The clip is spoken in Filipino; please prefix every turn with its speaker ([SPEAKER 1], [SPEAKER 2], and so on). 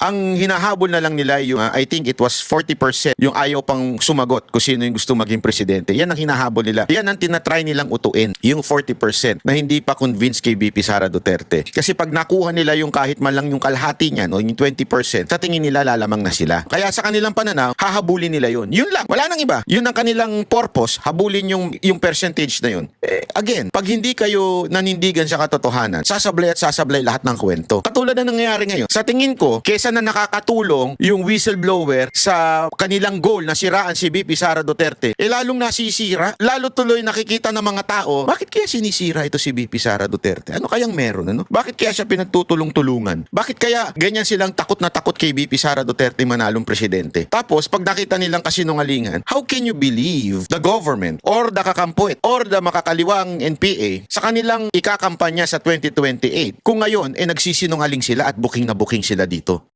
[SPEAKER 1] Ang hinahabol na lang nila yung, I think it was 40% yung ayaw pang sumagot kung sino yung gusto maging presidente. Yan ang hinahabol nila. Yan ang tinatry nilang utuin, yung 40% na hindi pa convinced kay VP Sara Duterte. Kasi pag nakuha nila yung kahit man lang yung kalahati niya, no, yung 20%, sa tingin nila lalamang na sila. Kaya sa kanilang pananaw, hahabulin nila yun. Yun lang. Wala nang iba. Yun ang kanilang purpose, habulin yung percentage na yun. Again, pag hindi kayo nanindigan sa katotohanan, sasablay lahat ng kwento. Katulad na nangyayari ngayon. Sa tingin ko, kesa na nakakatulong yung whistleblower sa kanilang goal na siraan si VP Sara Duterte, lalong nasisira, lalo tuloy nakikita ng mga tao, bakit kaya sinisira ito si VP Sara Duterte? Ano kayang meron? Ano? Bakit kaya siya pinagtutulong-tulungan? Bakit kaya ganyan silang takot na takot kay VP Sara Duterte manalong presidente? Tapos, pag nakita nilang kasinungalingan, how can you believe the government or the kakampuit or the makakaliwang NPA sa kanilang ikakampanya sa 2028 kung ngayon nagsisinungaling sila at booking na booking sila dito?